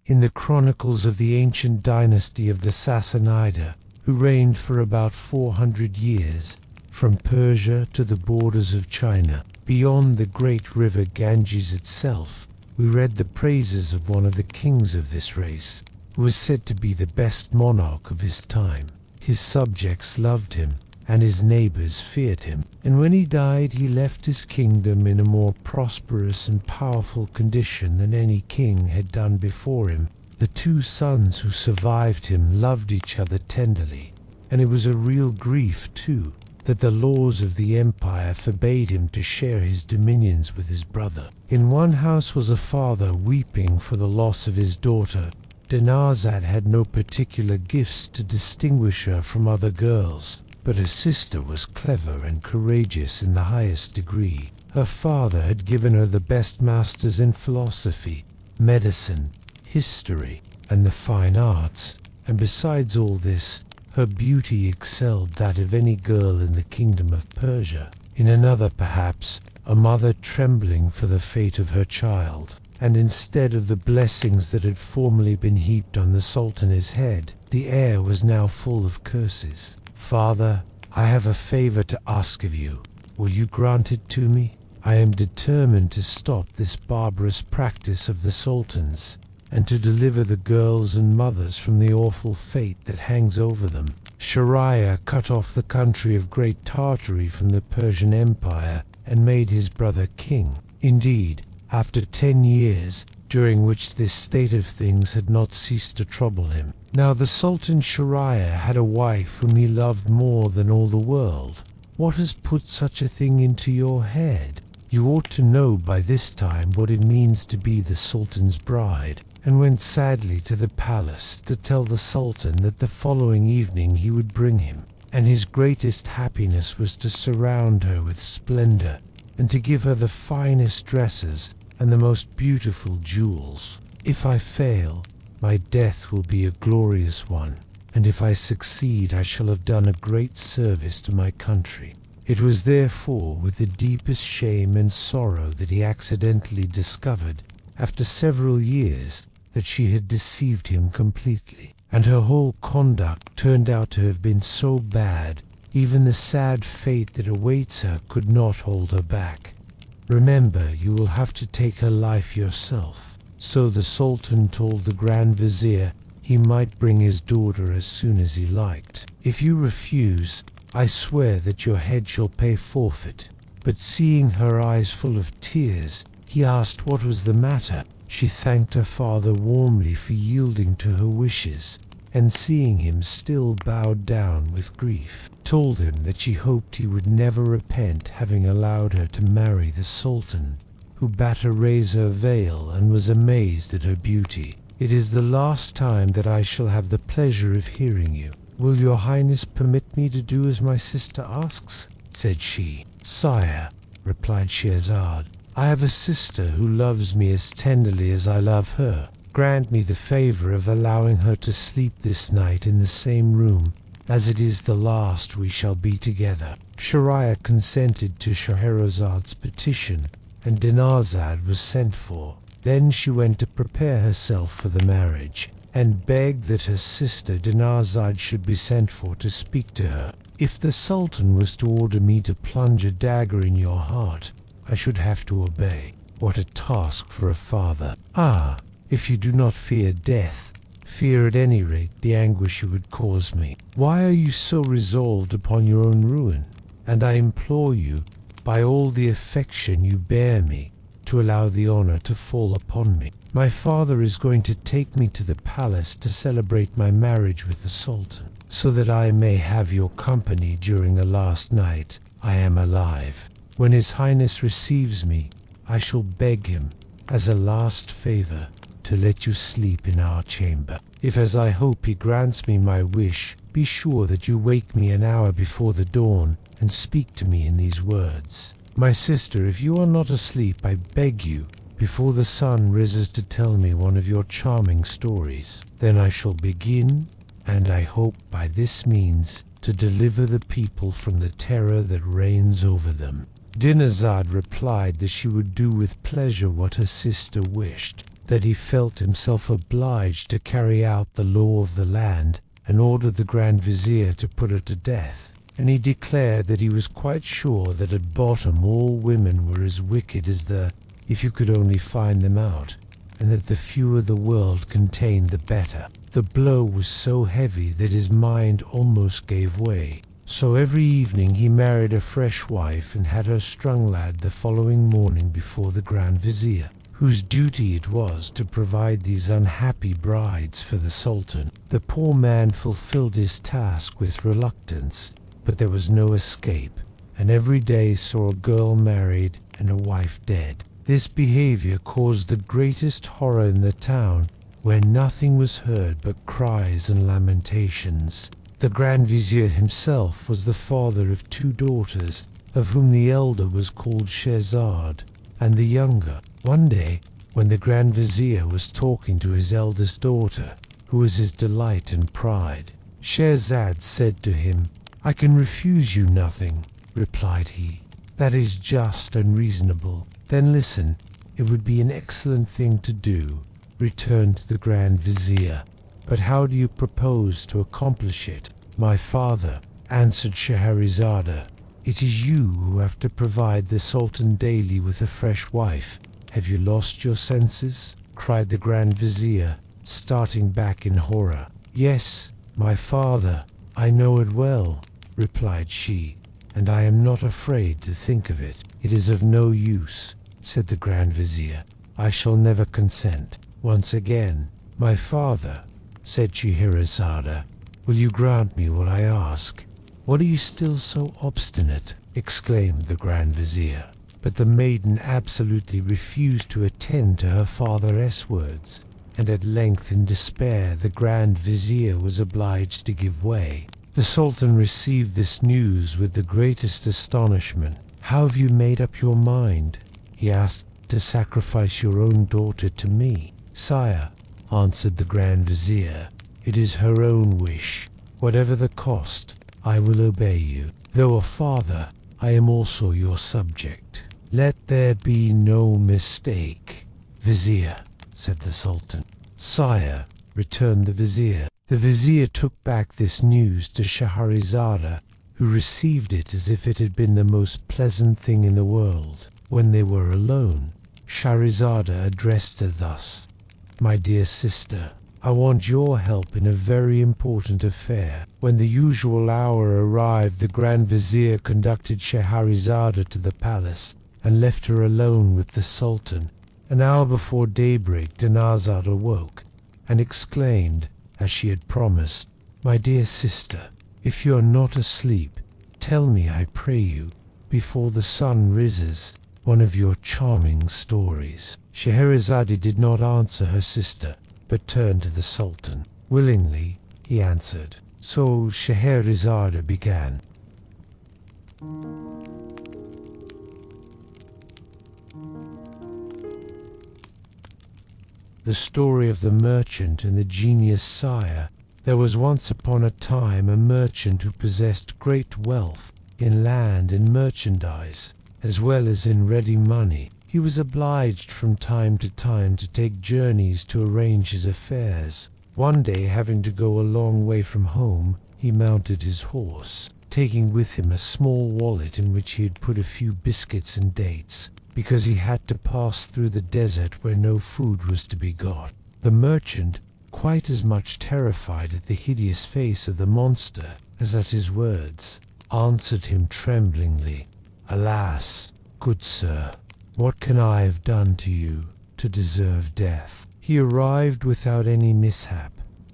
in the chronicles of the ancient dynasty of the Sassanida, who reigned for about 400 years, from Persia to the borders of China. Beyond the great river Ganges itself, we read the praises of one of the kings of this race, who was said to be the best monarch of his time. His subjects loved him, and his neighbors feared him. And when he died, he left his kingdom in a more prosperous and powerful condition than any king had done before him. The two sons who survived him loved each other tenderly, and it was a real grief, too, that the laws of the empire forbade him to share his dominions with his brother. In one house was a father weeping for the loss of his daughter. Dinarzad had no particular gifts to distinguish her from other girls, but her sister was clever and courageous in the highest degree. Her father had given her the best masters in philosophy, medicine, history, and the fine arts, and besides all this, her beauty excelled that of any girl in the kingdom of Persia. In another, perhaps, a mother trembling for the fate of her child, and instead of the blessings that had formerly been heaped on the Sultan's head, the air was now full of curses. "Father, I have a favor to ask of you. Will you grant it to me? I am determined to stop this barbarous practice of the Sultans, and to deliver the girls and mothers from the awful fate that hangs over them." Shahryar cut off the country of Great Tartary from the Persian Empire and made his brother king. Indeed, after 10 years, during which this state of things had not ceased to trouble him. Now the Sultan Shahryar had a wife whom he loved more than all the world. "What has put such a thing into your head? You ought to know by this time what it means to be the Sultan's bride," and went sadly to the palace to tell the Sultan that the following evening he would bring him, and his greatest happiness was to surround her with splendor, and to give her the finest dresses and the most beautiful jewels. "If I fail, my death will be a glorious one, and if I succeed, I shall have done a great service to my country." It was therefore with the deepest shame and sorrow that he accidentally discovered, after several years, that she had deceived him completely, and her whole conduct turned out to have been so bad, even the sad fate that awaits her could not hold her back. "Remember, you will have to take her life yourself." So the Sultan told the Grand Vizier he might bring his daughter as soon as he liked. "If you refuse, I swear that your head shall pay forfeit." But seeing her eyes full of tears, he asked what was the matter. She thanked her father warmly for yielding to her wishes, and seeing him still bowed down with grief, told him that she hoped he would never repent having allowed her to marry the Sultan, who bade her raise her veil and was amazed at her beauty. "It is the last time that I shall have the pleasure of hearing you. Will your Highness permit me to do as my sister asks?" said she. "Sire," replied Shahrazad, "I have a sister who loves me as tenderly as I love her. Grant me the favor of allowing her to sleep this night in the same room, as it is the last we shall be together." Shahryar consented to Shahrazad's petition, and Dinarzad was sent for. Then she went to prepare herself for the marriage, and begged that her sister Dinarzad should be sent for to speak to her. "If the Sultan was to order me to plunge a dagger in your heart, I should have to obey. What a task for a father! Ah, if you do not fear death, fear at any rate the anguish you would cause me. Why are you so resolved upon your own ruin? And I implore you, by all the affection you bear me, to allow the honor to fall upon me. My father is going to take me to the palace to celebrate my marriage with the Sultan, so that I may have your company during the last night I am alive. When His Highness receives me, I shall beg him, as a last favor, to let you sleep in our chamber. If, as I hope, he grants me my wish, be sure that you wake me an hour before the dawn and speak to me in these words. My sister, if you are not asleep, I beg you, before the sun rises, to tell me one of your charming stories. Then I shall begin, and I hope by this means to deliver the people from the terror that reigns over them." Dinarzad replied that she would do with pleasure what her sister wished. that he felt himself obliged to carry out the law of the land and ordered the Grand Vizier to put her to death. And he declared that he was quite sure that at bottom all women were as wicked as if you could only find them out, and that the fewer the world contained the better. The blow was so heavy that his mind almost gave way. So every evening he married a fresh wife and had her strung lad the following morning before the Grand Vizier, whose duty it was to provide these unhappy brides for the Sultan. The poor man fulfilled his task with reluctance, but there was no escape, and every day saw a girl married and a wife dead. This behavior caused the greatest horror in the town, where nothing was heard but cries and lamentations. The Grand Vizier himself was the father of 2 daughters, of whom the elder was called Scheherazade, and the younger. One day, when the Grand Vizier was talking to his eldest daughter, who was his delight and pride, Scheherazade said to him, "I can refuse you nothing," replied he. "That is just and reasonable." "Then listen, it would be an excellent thing to do," returned the Grand Vizier. "But how do you propose to accomplish it?" "My father," answered Scheherazade, "it is you who have to provide the Sultan daily with a fresh wife." "Have you lost your senses?" cried the Grand Vizier, starting back in horror. "Yes, my father, I know it well," replied she, "and I am not afraid to think of it." "It is of no use," said the Grand Vizier. "I shall never consent." Once again, "My father," said Scheherazade, "will you grant me what I ask?" "What are you still so obstinate?" exclaimed the Grand Vizier. But the maiden absolutely refused to attend to her father's words, and at length in despair the Grand Vizier was obliged to give way. The Sultan received this news with the greatest astonishment. "How have you made up your mind," he asked, "to sacrifice your own daughter to me?" "Sire," answered the Grand Vizier, "it is her own wish. Whatever the cost, I will obey you. Though a father, I am also your subject. Let there be no mistake." "Vizier," said the Sultan. "Sire," returned the Vizier. The Vizier took back this news to Scheherazade, who received it as if it had been the most pleasant thing in the world. When they were alone, Scheherazade addressed her thus: "My dear sister, I want your help in a very important affair." When the usual hour arrived, the Grand Vizier conducted Scheherazade to the palace and left her alone with the Sultan. An hour before daybreak, Dinarzade awoke and exclaimed, as she had promised, "My dear sister, if you are not asleep, tell me, I pray you, before the sun rises, one of your charming stories." Scheherazade did not answer her sister, but turned to the Sultan. "Willingly," he answered. So Scheherazade began. The story of the merchant and the genius sire. There was once upon a time a merchant who possessed great wealth in land and merchandise, as well as in ready money. He was obliged from time to time to take journeys to arrange his affairs. One day, having to go a long way from home, he mounted his horse, taking with him a small wallet in which he had put a few biscuits and dates, because he had to pass through the desert where no food was to be got. The merchant, quite as much terrified at the hideous face of the monster as at his words, answered him tremblingly, "Alas, good sir, what can I have done to you to deserve death?" He arrived without any mishap,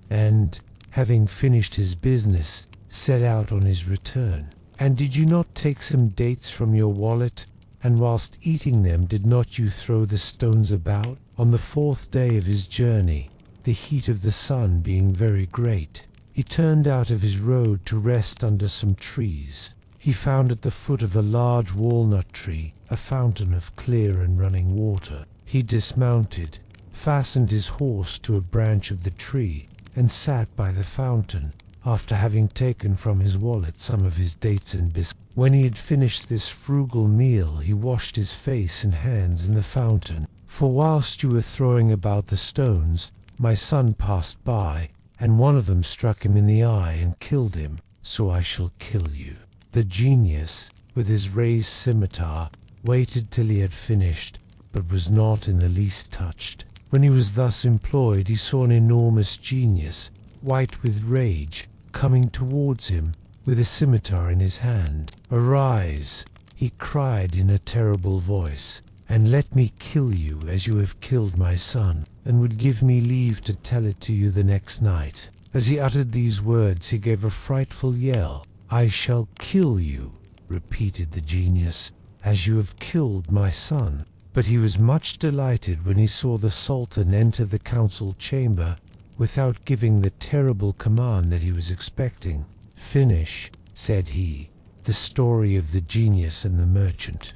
and, having finished his business, set out on his return. "And did you not take some dates from your wallet? And whilst eating them, did not you throw the stones about?" On the 4th day of his journey, the heat of the sun being very great, he turned out of his road to rest under some trees. He found at the foot of a large walnut tree a fountain of clear and running water. He dismounted, fastened his horse to a branch of the tree, and sat by the fountain, after having taken from his wallet some of his dates and biscuits. When he had finished this frugal meal, he washed his face and hands in the fountain, For whilst you were throwing about the stones, my son passed by, and one of them struck him in the eye and killed him, so I shall kill you." The genius, with his raised scimitar, waited till he had finished, but was not in the least touched. When he was thus employed, he saw an enormous genius, white with rage, coming towards him, with a scimitar in his hand. "Arise," he cried in a terrible voice, "and let me kill you as you have killed my son, and would give me leave to tell it to you the next night." As he uttered these words, he gave a frightful yell. "I shall kill you," repeated the genius, "as you have killed my son." But he was much delighted when he saw the Sultan enter the council chamber without giving the terrible command that he was expecting. "Finish," said he, "the story of the genius and the merchant.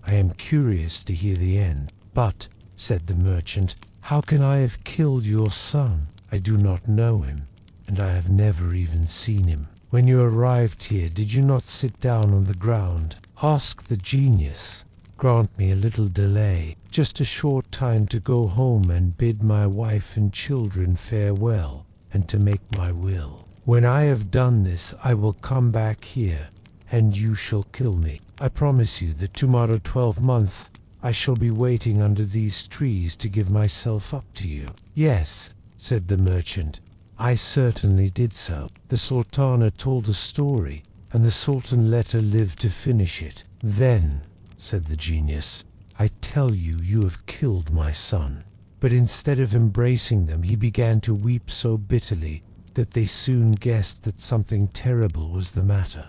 I am curious to hear the end." "But," said the merchant, "how can I have killed your son? I do not know him, and I have never even seen him. When you arrived here, did you not sit down on the ground?" "Ask the genius. Grant me a little delay, just a short time to go home and bid my wife and children farewell, and to make my will. When I have done this, I will come back here, and you shall kill me. I promise you that tomorrow 12 months I shall be waiting under these trees to give myself up to you." "Yes," said the merchant, "I certainly did so." The Sultana told a story, and the Sultan let her live to finish it. "Then," said the genius, "I tell you, you have killed my son." But instead of embracing them, he began to weep so bitterly that they soon guessed that something terrible was the matter.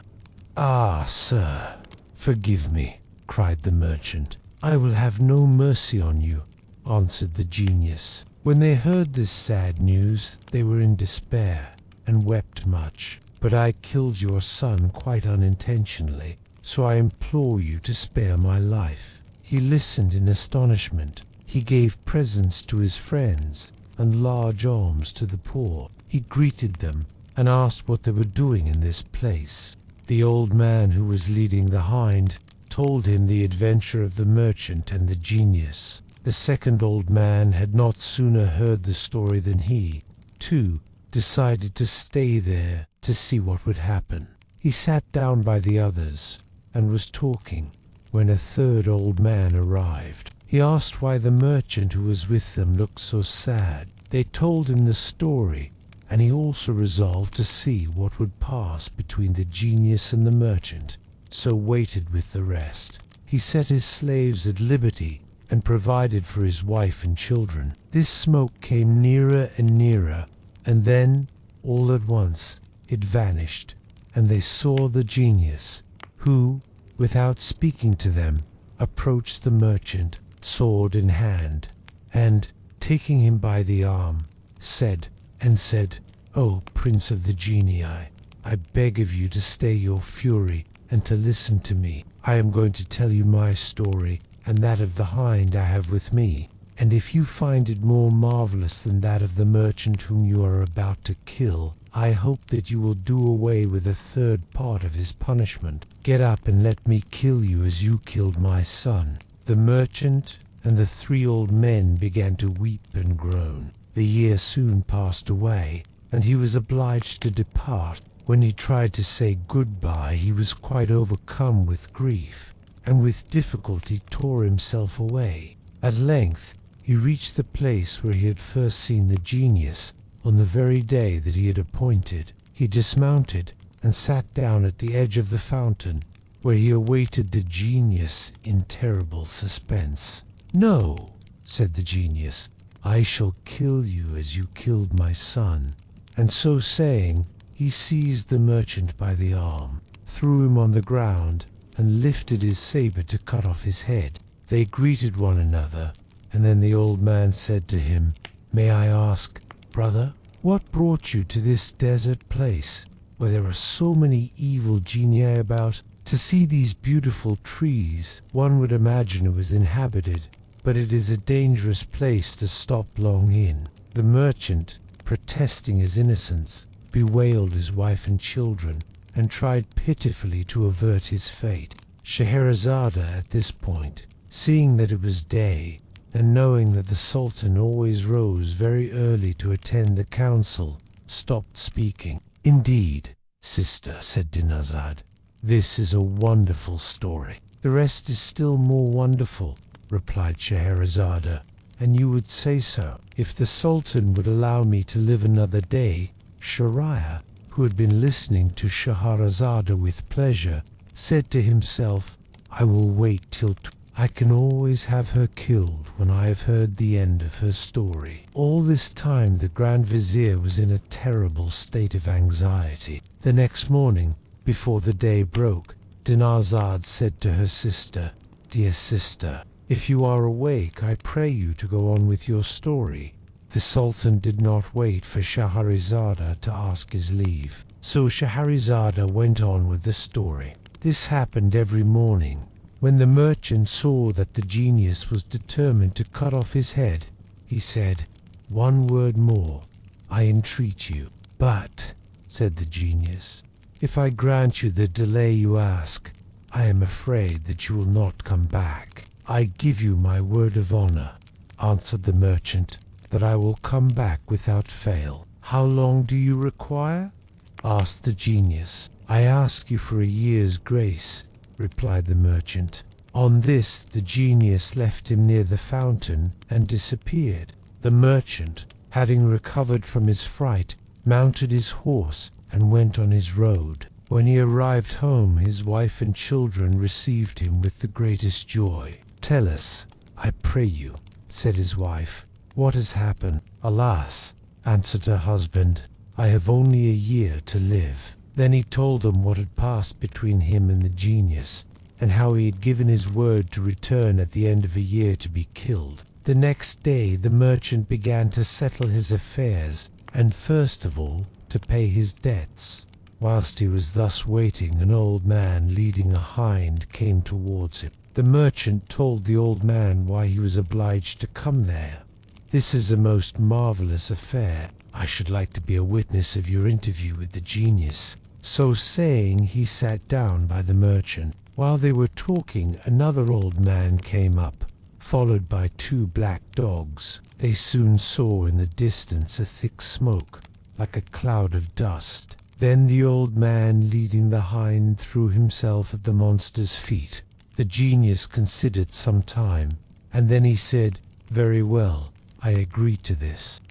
"Ah, sir, forgive me," cried the merchant. "I will have no mercy on you," answered the genius. When they heard this sad news, they were in despair and wept much. "But I killed your son quite unintentionally, so I implore you to spare my life." He listened in astonishment. He gave presents to his friends and large alms to the poor. He greeted them and asked what they were doing in this place. The old man who was leading the hind told him the adventure of the merchant and the genius. The second old man had not sooner heard the story than he, too, decided to stay there to see what would happen. He sat down by the others and was talking when a third old man arrived. He asked why the merchant who was with them looked so sad. They told him the story, and he also resolved to see what would pass between the genius and the merchant, so waited with the rest. He set his slaves at liberty and provided for his wife and children. This smoke came nearer and nearer, and then, all at once, it vanished, and they saw the genius, who, without speaking to them, approached the merchant, sword in hand, and, taking him by the arm, said, "O Prince of the Genii, I beg of you to stay your fury and to listen to me. I am going to tell you my story and that of the hind I have with me, and if you find it more marvelous than that of the merchant whom you are about to kill, I hope that you will do away with a third part of his punishment. Get up and let me kill you as you killed my son." The merchant and the three old men began to weep and groan. The year soon passed away, and he was obliged to depart. When he tried to say goodbye, he was quite overcome with grief, and with difficulty tore himself away. At length he reached the place where he had first seen the genius on the very day that he had appointed. He dismounted and sat down at the edge of the fountain, where he awaited the genius in terrible suspense. "No," said the genius, "I shall kill you as you killed my son." And so saying, he seized the merchant by the arm, threw him on the ground, and lifted his saber to cut off his head. They greeted one another, and then the old man said to him, "May I ask, brother, what brought you to this desert place, where there are so many evil genii about? To see these beautiful trees, one would imagine it was inhabited, but it is a dangerous place to stop long in." The merchant, protesting his innocence, bewailed his wife and children, and tried pitifully to avert his fate. Scheherazade, at this point, seeing that it was day, and knowing that the Sultan always rose very early to attend the council, stopped speaking. "Indeed, sister," said Dinazad, "this is a wonderful story." "The rest is still more wonderful," replied Scheherazade, "and you would say so if the Sultan would allow me to live another day." Shahryar, who had been listening to Scheherazade with pleasure, said to himself, "I will wait till I can always have her killed when I have heard the end of her story." All this time the Grand Vizier was in a terrible state of anxiety. The next morning, before the day broke, Dinazad said to her sister, "Dear sister, if you are awake, I pray you to go on with your story." The Sultan did not wait for Scheherazade to ask his leave, so Scheherazade went on with the story. This happened every morning. When the merchant saw that the genius was determined to cut off his head, he said, "One word more, I entreat you." "But," said the genius, "if I grant you the delay you ask, I am afraid that you will not come back." "I give you my word of honor," answered the merchant, "that I will come back without fail." "How long do you require?" asked the genius. "I ask you for a year's grace," replied the merchant. On this the genius left him near the fountain and disappeared. The merchant, having recovered from his fright, mounted his horse and went on his road. When he arrived home, his wife and children received him with the greatest joy. "Tell us, I pray you," said his wife, "what has happened?" "Alas," answered her husband, "I have only a year to live." Then he told them what had passed between him and the genius, and how he had given his word to return at the end of a year to be killed. The next day the merchant began to settle his affairs, and first of all to pay his debts. Whilst he was thus waiting, an old man leading a hind came towards him. The merchant told the old man why he was obliged to come there. "This is a most marvelous affair. I should like to be a witness of your interview with the genius." So saying, he sat down by the merchant. While they were talking, another old man came up, followed by 2 black dogs. They soon saw in the distance a thick smoke, like a cloud of dust. Then the old man leading the hind threw himself at the monster's feet. The genius considered some time, and then he said, "Very well, I agree to this."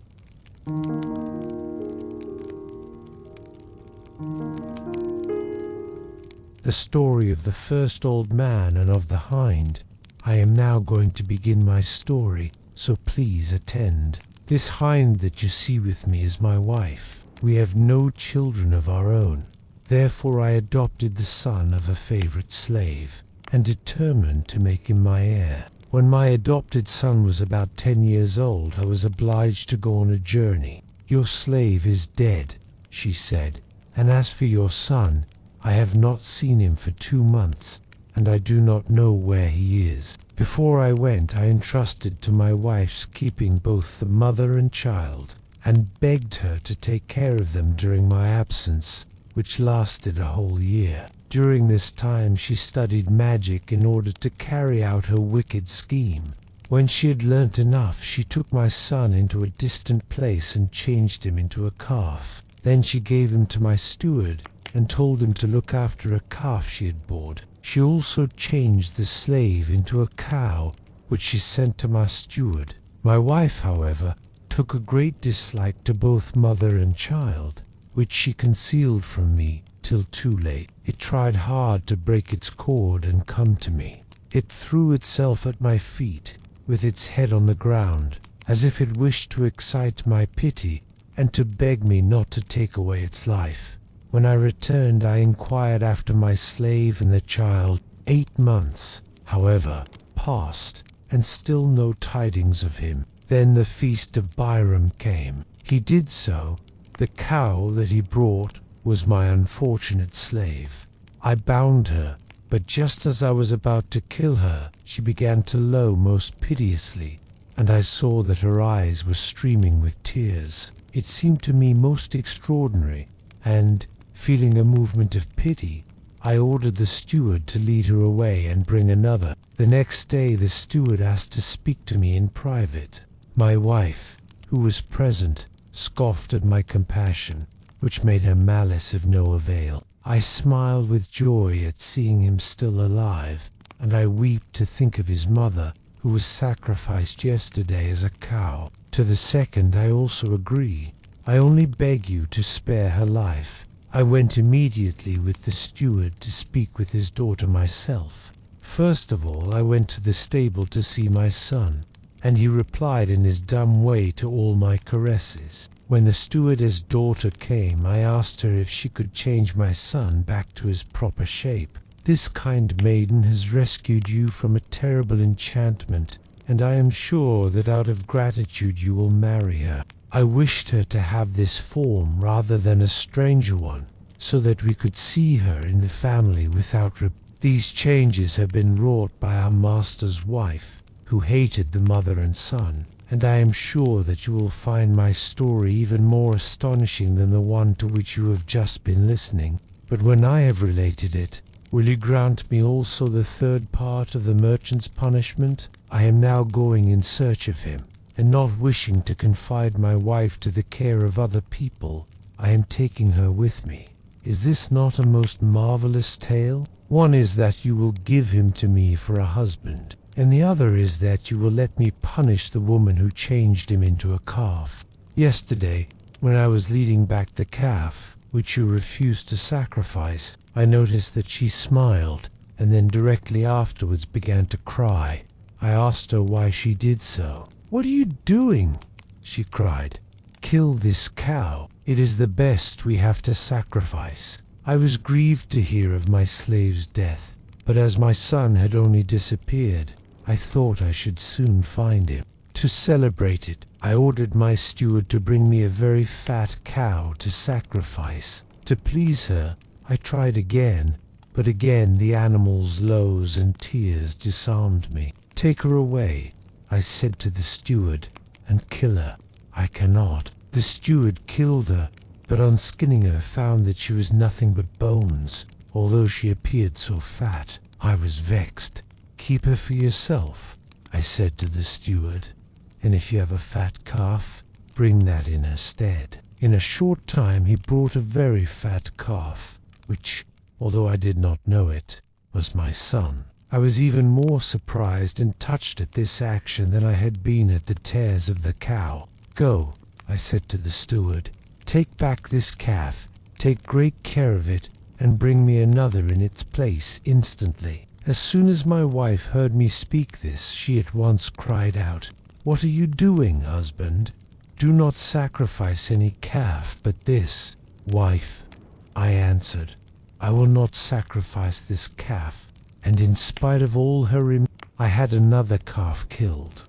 The story of the first old man and of the hind. I am now going to begin my story, so please attend. This hind that you see with me is my wife. We have no children of our own. Therefore I adopted the son of a favorite slave, and determined to make him my heir. When my adopted son was about 10 years old, I was obliged to go on a journey. "Your slave is dead," she said, "and as for your son, I have not seen him for 2 months, and I do not know where he is." Before I went, I entrusted to my wife's keeping both the mother and child, and begged her to take care of them during my absence, which lasted a whole year. During this time she studied magic in order to carry out her wicked scheme. When she had learnt enough, she took my son into a distant place and changed him into a calf. Then she gave him to my steward, and told him to look after a calf she had bought. She also changed the slave into a cow, which she sent to my steward. My wife, however, took a great dislike to both mother and child, which she concealed from me till too late. It tried hard to break its cord and come to me. It threw itself at my feet, with its head on the ground, as if it wished to excite my pity and to beg me not to take away its life. When I returned, I inquired after my slave and the child. 8 months, however, passed, and still no tidings of him. Then the feast of Bairam came. He did so. The cow that he brought was my unfortunate slave. I bound her, but just as I was about to kill her, she began to low most piteously, and I saw that her eyes were streaming with tears. It seemed to me most extraordinary, and, feeling a movement of pity, I ordered the steward to lead her away and bring another. The next day the steward asked to speak to me in private. My wife, who was present, scoffed at my compassion, which made her malice of no avail. I smiled with joy at seeing him still alive, and I weep to think of his mother, who was sacrificed yesterday as a cow. To the second I also agree. I only beg you to spare her life. I went immediately with the steward to speak with his daughter myself. First of all I went to the stable to see my son, and he replied in his dumb way to all my caresses. When the stewardess' daughter came, I asked her if she could change my son back to his proper shape. This kind maiden has rescued you from a terrible enchantment, and I am sure that out of gratitude you will marry her. I wished her to have this form rather than a stranger one, so that we could see her in the family without These changes have been wrought by our master's wife, who hated the mother and son, and I am sure that you will find my story even more astonishing than the one to which you have just been listening. But when I have related it, will you grant me also the third part of the merchant's punishment? I am now going in search of him, and not wishing to confide my wife to the care of other people, I am taking her with me. Is this not a most marvelous tale? One is that you will give him to me for a husband, and the other is that you will let me punish the woman who changed him into a calf. Yesterday, when I was leading back the calf, which you refused to sacrifice, I noticed that she smiled, and then directly afterwards began to cry. I asked her why she did so. "What are you doing?" she cried. "Kill this cow. It is the best we have to sacrifice." I was grieved to hear of my slave's death, but as my son had only disappeared, I thought I should soon find him. To celebrate it, I ordered my steward to bring me a very fat cow to sacrifice. To please her, I tried again, but again the animal's lows and tears disarmed me. "Take her away," I said to the steward, "and kill her." "I cannot." The steward killed her, but on skinning her found that she was nothing but bones, although she appeared so fat. I was vexed. "Keep her for yourself," I said to the steward, "and if you have a fat calf, bring that in her stead." In a short time he brought a very fat calf, which, although I did not know it, was my son. I was even more surprised and touched at this action than I had been at the tears of the cow. "Go," I said to the steward, "take back this calf, take great care of it, and bring me another in its place instantly." As soon as my wife heard me speak this, she at once cried out, "What are you doing, husband? Do not sacrifice any calf but this." "Wife," I answered, "I will not sacrifice this calf." And in spite of all her I had another calf killed.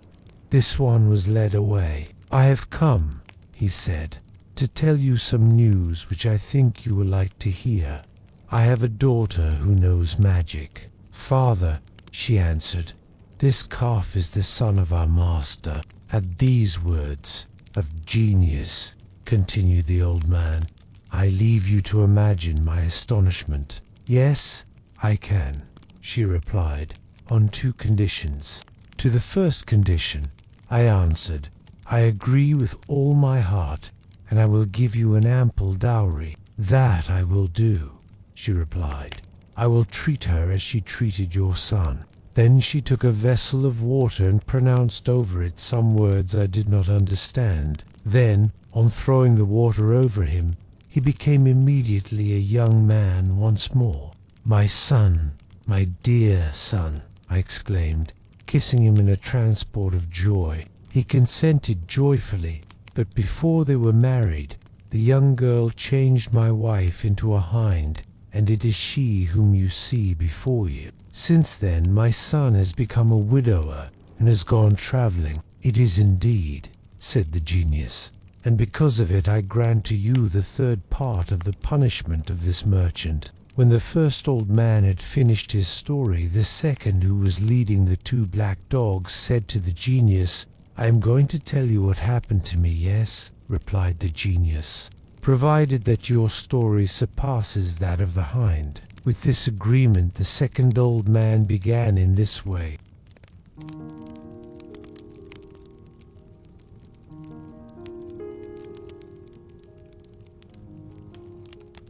This one was led away. "I have come," he said, "to tell you some news which I think you will like to hear. I have a daughter who knows magic." "Father," she answered, "this calf is the son of our master." At these words, "of genius," continued the old man, I leave you to imagine my astonishment. "Yes, I can," she replied, "on two conditions." To the first condition, I answered, "I agree with all my heart, and I will give you an ample dowry." "That I will do," she replied. "I will treat her as she treated your son." Then she took a vessel of water and pronounced over it some words I did not understand. Then, on throwing the water over him, he became immediately a young man once more. "My son, my dear son," I exclaimed, kissing him in a transport of joy. He consented joyfully, but before they were married, the young girl changed my wife into a hind, and it is she whom you see before you. Since then my son has become a widower and has gone travelling. "It is indeed," said the genius, "and because of it I grant to you the third part of the punishment of this merchant." When the first old man had finished his story, the second, who was leading the two black dogs, said to the genius, "I am going to tell you what happened to me." "Yes," replied the genius, "provided that your story surpasses that of the hind." With this agreement, the second old man began in this way.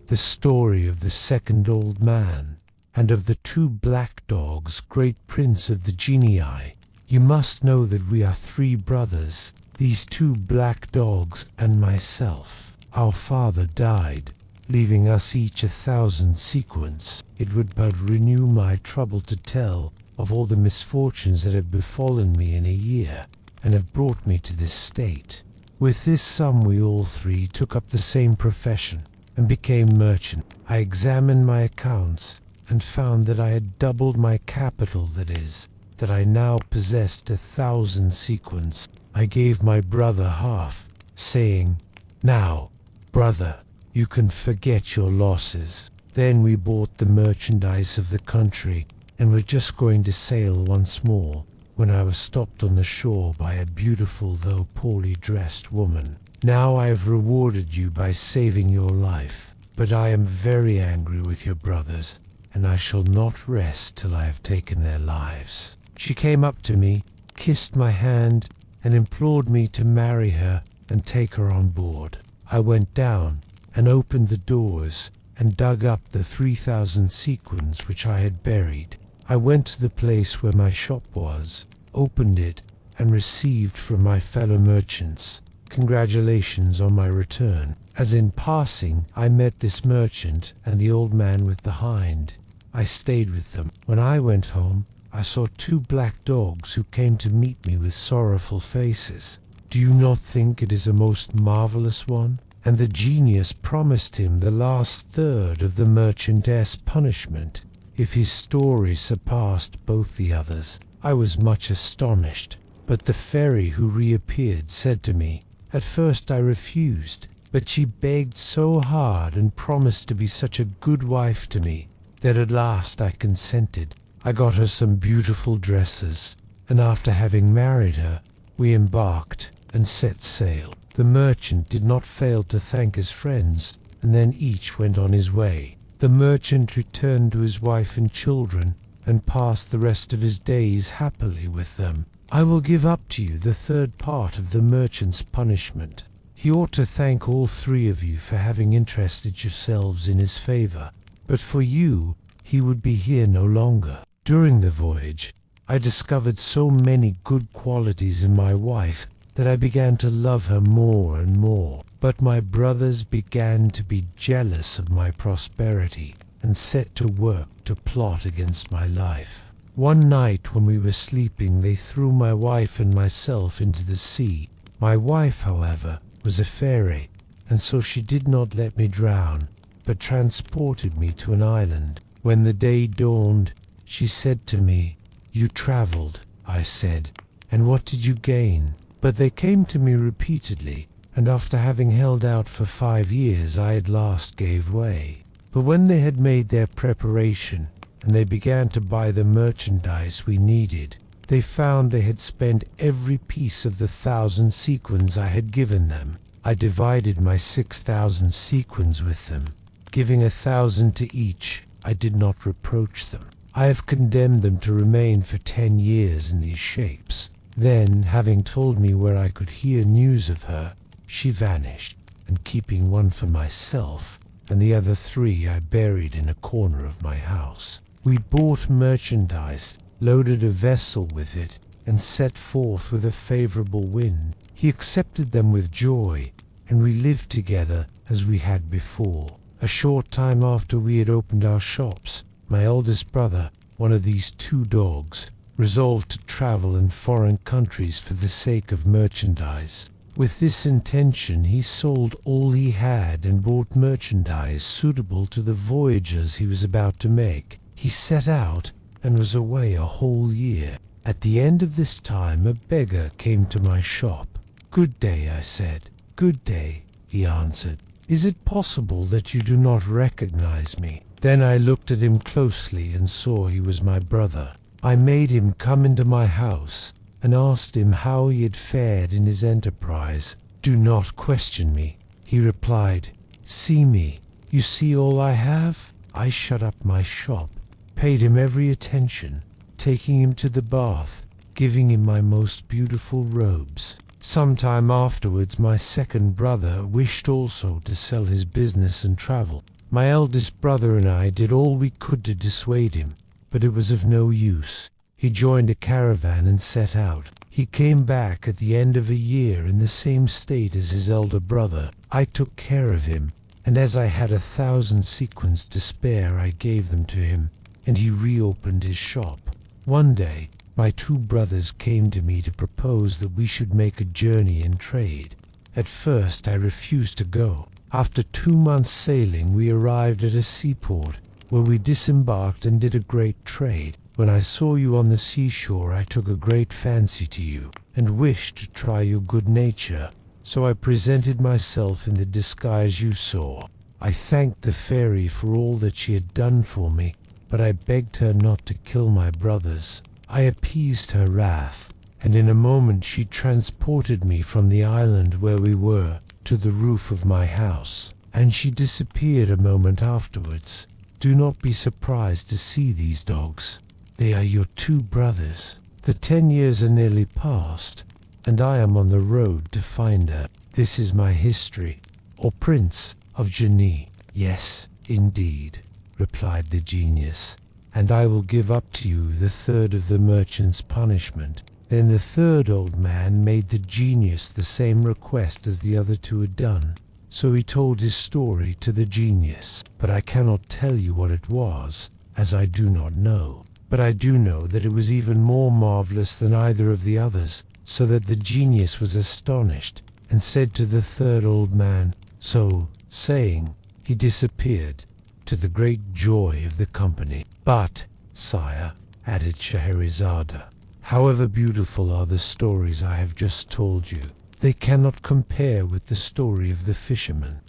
The story of the second old man, and of the two black dogs, great prince of the Genii. You must know that we are three brothers, these two black dogs and myself. Our father died, leaving us each 1,000 sequins. It would but renew my trouble to tell of all the misfortunes that have befallen me in a year, and have brought me to this state. With this sum we all three took up the same profession, and became merchant. I examined my accounts, and found that I had doubled my capital, that is, that I now possessed 1,000 sequins. I gave my brother half, saying, "Now, brother, you can forget your losses." Then we bought the merchandise of the country, and were just going to sail once more, when I was stopped on the shore by a beautiful though poorly dressed woman. "Now I have rewarded you by saving your life, but I am very angry with your brothers, and I shall not rest till I have taken their lives." She came up to me, kissed my hand, and implored me to marry her and take her on board. I went down and opened the doors and dug up the 3,000 sequins which I had buried. I went to the place where my shop was, opened it, and received from my fellow merchants congratulations on my return. As in passing I met this merchant and the old man with the hind, I stayed with them. When I went home, I saw two black dogs who came to meet me with sorrowful faces. Do you not think it is a most marvelous one? And the genius promised him the last third of the merchantess' punishment if his story surpassed both the others. I was much astonished, but the fairy who reappeared said to me, "At first I refused, but she begged so hard and promised to be such a good wife to me that at last I consented. I got her some beautiful dresses, and after having married her, we embarked and set sail." The merchant did not fail to thank his friends, and then each went on his way. The merchant returned to his wife and children, and passed the rest of his days happily with them. I will give up to you the third part of the merchant's punishment. He ought to thank all three of you for having interested yourselves in his favor, but for you he would be here no longer. During the voyage, I discovered so many good qualities in my wife that I began to love her more and more. But my brothers began to be jealous of my prosperity and set to work to plot against my life. One night when we were sleeping, they threw my wife and myself into the sea. My wife, however, was a fairy, and so she did not let me drown, but transported me to an island. When the day dawned, she said to me, "You traveled," I said, "and what did you gain?" But they came to me repeatedly, and after having held out for 5 years, I at last gave way. But when they had made their preparation, and they began to buy the merchandise we needed, they found they had spent every piece of the 1,000 sequins I had given them. I divided my 6,000 sequins with them, giving 1,000 to each. I did not reproach them. I have condemned them to remain for 10 years in these shapes. Then, having told me where I could hear news of her, she vanished, and keeping one for myself, and the other 3 I buried in a corner of my house. We bought merchandise, loaded a vessel with it, and set forth with a favorable wind. He accepted them with joy, and we lived together as we had before. A short time after we had opened our shops, my eldest brother, one of these 2 dogs, resolved to travel in foreign countries for the sake of merchandise. With this intention he sold all he had and bought merchandise suitable to the voyages he was about to make. He set out and was away a whole year. At the end of this time a beggar came to my shop. "Good day," I said. "Good day," he answered. "Is it possible that you do not recognize me?" Then I looked at him closely and saw he was my brother. I made him come into my house and asked him how he had fared in his enterprise. "Do not question me," he replied. "See me. You see all I have? I shut up my shop, paid him every attention, taking him to the bath, giving him my most beautiful robes. Some time afterwards my second brother wished also to sell his business and travel. My eldest brother and I did all we could to dissuade him, but it was of no use. He joined a caravan and set out. He came back at the end of a year in the same state as his elder brother. I took care of him, and as I had 1,000 sequins to spare, I gave them to him, and he reopened his shop. One day, my two brothers came to me to propose that we should make a journey and trade. At first I refused to go. After 2 months sailing, we arrived at a seaport, where we disembarked and did a great trade. When I saw you on the seashore, I took a great fancy to you, and wished to try your good nature, so I presented myself in the disguise you saw. I thanked the fairy for all that she had done for me, but I begged her not to kill my brothers. I appeased her wrath, and in a moment she transported me from the island where we were to the roof of my house, and she disappeared a moment afterwards. Do not be surprised to see these dogs. They are your two brothers. The 10 years are nearly past, and I am on the road to find her. This is my history, or Prince of Genie. Yes, indeed, replied the genius, and I will give up to you the third of the merchant's punishment. Then the third old man made the genius the same request as the other two had done. So he told his story to the genius, but I cannot tell you what it was, as I do not know. But I do know that it was even more marvelous than either of the others, so that the genius was astonished, and said to the third old man, so saying, he disappeared, to the great joy of the company. But, sire, added Scheherazade, however beautiful are the stories I have just told you, they cannot compare with the story of the fisherman.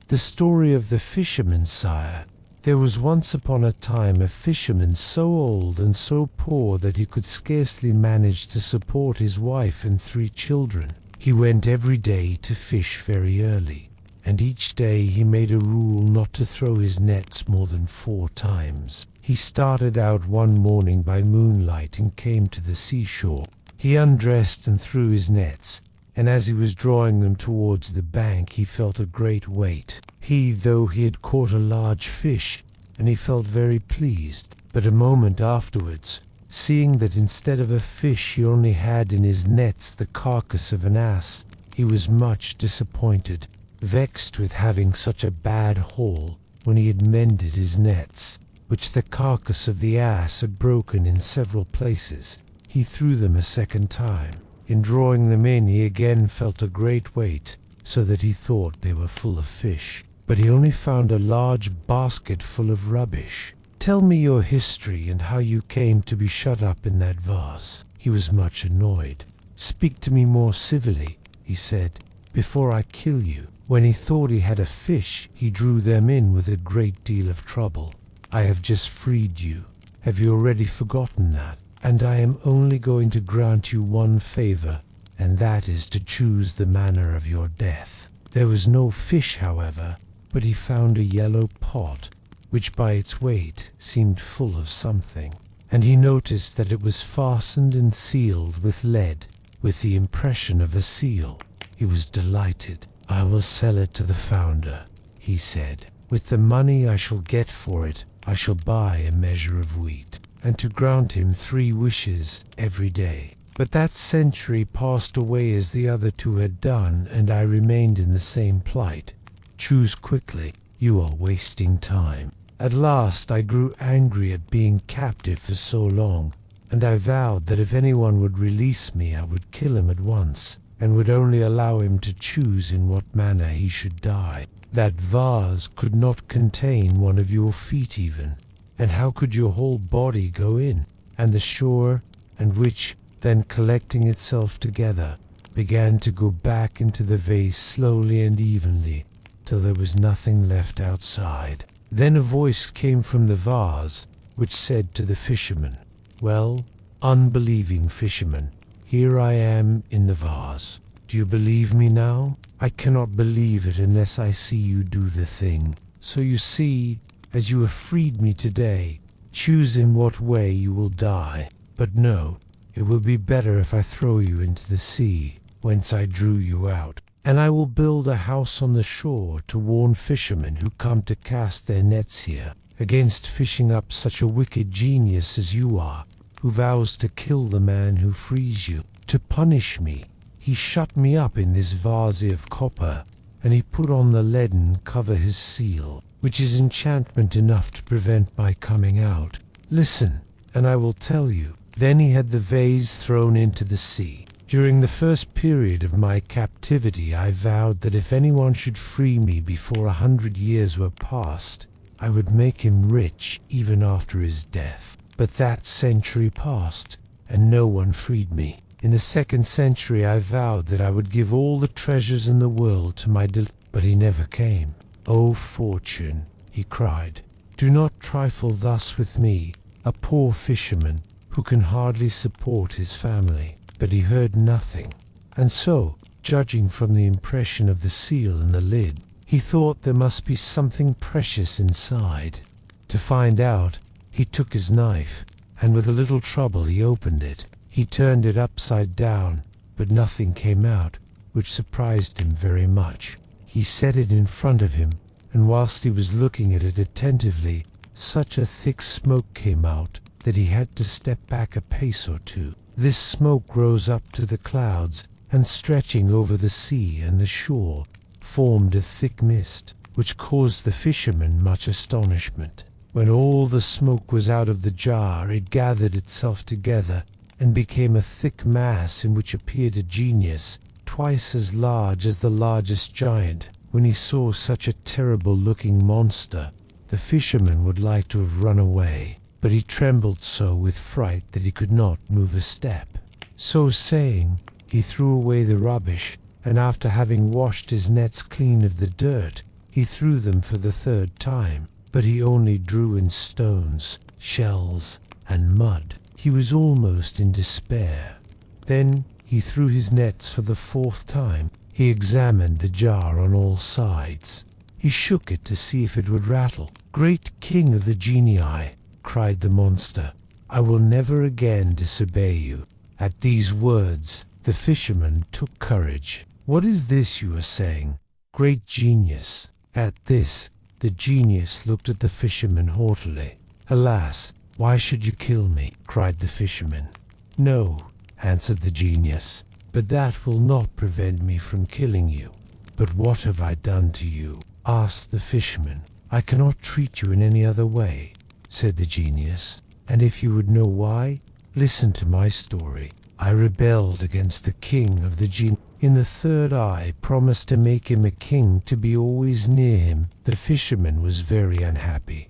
The story of the fisherman, sire. There was once upon a time a fisherman so old and so poor that he could scarcely manage to support his wife and 3 children. He went every day to fish very early, and each day he made a rule not to throw his nets more than 4 times. He started out one morning by moonlight and came to the seashore. He undressed and threw his nets, and as he was drawing them towards the bank he felt a great weight. Though he had caught a large fish, and he felt very pleased. But a moment afterwards, seeing that instead of a fish he only had in his nets the carcass of an ass, he was much disappointed, vexed with having such a bad haul when he had mended his nets, which the carcass of the ass had broken in several places. He threw them a second time. In drawing them in he again felt a great weight, so that he thought they were full of fish. But he only found a large basket full of rubbish. Tell me your history and how you came to be shut up in that vase. He was much annoyed. Speak to me more civilly, he said, before I kill you. When he thought he had a fish, he drew them in with a great deal of trouble. I have just freed you. Have you already forgotten that? And I am only going to grant you one favor, and that is to choose the manner of your death. There was no fish, however, but he found a yellow pot, which by its weight seemed full of something, and he noticed that it was fastened and sealed with lead, with the impression of a seal. He was delighted. I will sell it to the founder, he said. With the money I shall get for it, I shall buy a measure of wheat, and to grant him 3 wishes every day. But that century passed away as the other 2 had done, and I remained in the same plight. Choose quickly, you are wasting time. At last I grew angry at being captive for so long, and I vowed that if anyone would release me I would kill him at once, and would only allow him to choose in what manner he should die. That vase could not contain one of your feet even, and how could your whole body go in? And the shore, and which, then collecting itself together, began to go back into the vase slowly and evenly, till there was nothing left outside. Then a voice came from the vase, which said to the fisherman, "Well, Unbelieving fisherman, here I am in the vase. Do you believe me now? I cannot believe it unless I see you do the thing. So you see, as you have freed me today, choose in what way you will die. But no, it will be better if I throw you into the sea, whence I drew you out. And I will build a house on the shore to warn fishermen who come to cast their nets here, against fishing up such a wicked genius as you are, who vows to kill the man who frees you. To punish me, he shut me up in this vase of copper, and he put on the leaden cover his seal, which is enchantment enough to prevent my coming out. Listen, and I will tell you. Then he had the vase thrown into the sea. During the first period of my captivity, I vowed that if anyone should free me before 100 years were past, I would make him rich even after his death. But that century passed, and no one freed me. In the second century I vowed that I would give all the treasures in the world to my but he never came. "O fortune," he cried, "do not trifle thus with me, a poor fisherman, who can hardly support his family." But he heard nothing, and so, judging from the impression of the seal in the lid, he thought there must be something precious inside. To find out, he took his knife, and with a little trouble he opened it. He turned it upside down, but nothing came out, which surprised him very much. He set it in front of him, and whilst he was looking at it attentively, such a thick smoke came out that he had to step back a pace or two. This smoke rose up to the clouds, and stretching over the sea and the shore, formed a thick mist, which caused the fisherman much astonishment. When all the smoke was out of the jar, it gathered itself together, and became a thick mass in which appeared a genius, twice as large as the largest giant. When he saw such a terrible-looking monster, the fisherman would like to have run away, but he trembled so with fright that he could not move a step. So saying, he threw away the rubbish, and after having washed his nets clean of the dirt, he threw them for the third time. But he only drew in stones, shells, and mud. He was almost in despair. Then he threw his nets for the fourth time. He examined the jar on all sides. He shook it to see if it would rattle. "Great king of the genii," cried the monster, "I will never again disobey you." At these words, the fisherman took courage. "What is this you are saying, great genius?" At this, the genius looked at the fisherman haughtily. "Alas, why should you kill me?" cried the fisherman. "No," answered the genius, "but that will not prevent me from killing you." "But what have I done to you?" asked the fisherman. "I cannot treat you in any other way," said the genius, "and if you would know why, listen to my story. I rebelled against the king of the jinn. In the third eye promised to make him a king to be always near him. The fisherman was very unhappy.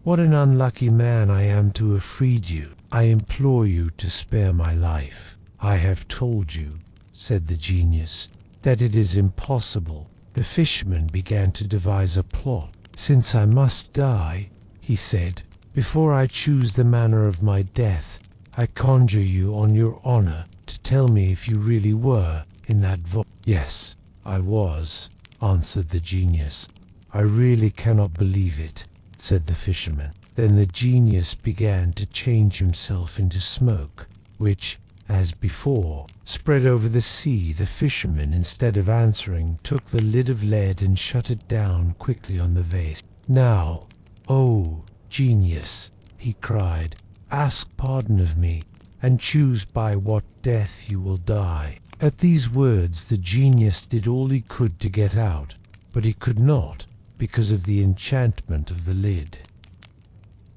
"What an unlucky man I am to have freed you. I implore you to spare my life." "I have told you," said the genius, "that it is impossible." The fisherman began to devise a plot. "Since I must die," he said, "before I choose the manner of my death, I conjure you on your honor to tell me if you really were in that vault." "Yes, I was," answered the genius. "I really cannot believe it," said the fisherman. Then the genius began to change himself into smoke, which, as before, spread over the sea. The fisherman, instead of answering, took the lid of lead and shut it down quickly on the vase. "Now, O genius," he cried, "ask pardon of me, and choose by what death you will die." At these words the genius did all he could to get out, but he could not, because of the enchantment of the lid.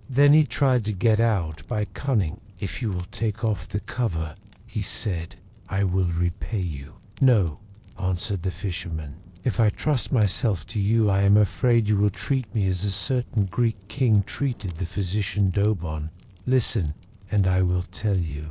Then he tried to get out by cunning. "If you will take off the cover," he said, "I will repay you." "No," answered the fisherman. "If I trust myself to you, I am afraid you will treat me as a certain Greek king treated the physician Dobon. Listen, and I will tell you.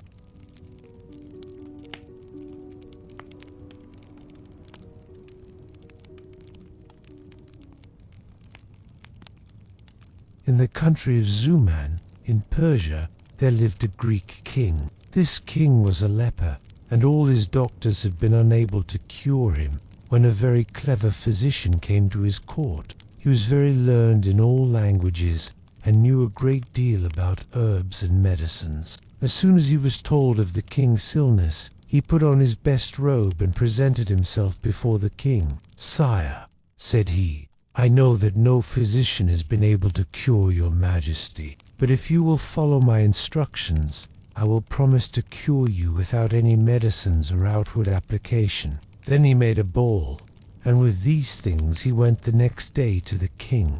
In the country of Zuman, in Persia, there lived a Greek king. This king was a leper, and all his doctors had been unable to cure him, when a very clever physician came to his court. He was very learned in all languages, and knew a great deal about herbs and medicines. As soon as he was told of the king's illness, he put on his best robe and presented himself before the king. "Sire," said he, "I know that no physician has been able to cure your majesty, but if you will follow my instructions, I will promise to cure you without any medicines or outward application." Then he made a bowl, and with these things he went the next day to the king.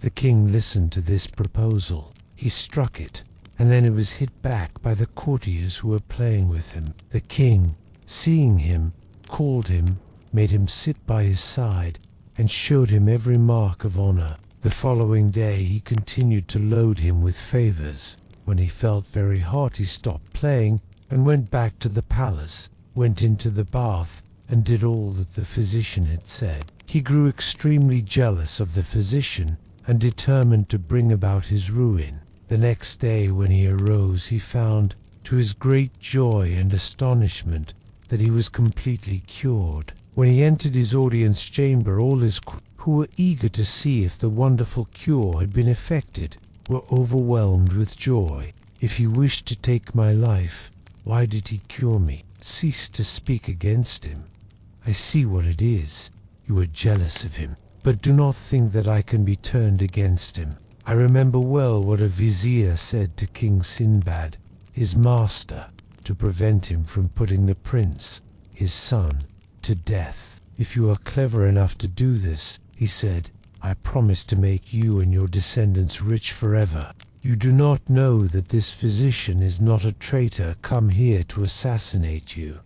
The king listened to this proposal. He struck it, and then it was hit back by the courtiers who were playing with him. The king, seeing him, called him, made him sit by his side, and showed him every mark of honor. The following day he continued to load him with favors. When he felt very hot, he stopped playing and went back to the palace, went into the bath, and did all that the physician had said. He grew extremely jealous of the physician and determined to bring about his ruin. The next day when he arose, he found, to his great joy and astonishment, that he was completely cured. When he entered his audience chamber, all his who were eager to see if the wonderful cure had been effected, were overwhelmed with joy. "If he wished to take my life, why did he cure me? Cease to speak against him. I see what it is. You are jealous of him, but do not think that I can be turned against him. I remember well what a vizier said to King Sinbad, his master, to prevent him from putting the prince, his son, to death. If you are clever enough to do this, he said, I promise to make you and your descendants rich forever. You do not know that this physician is not a traitor come here to assassinate you.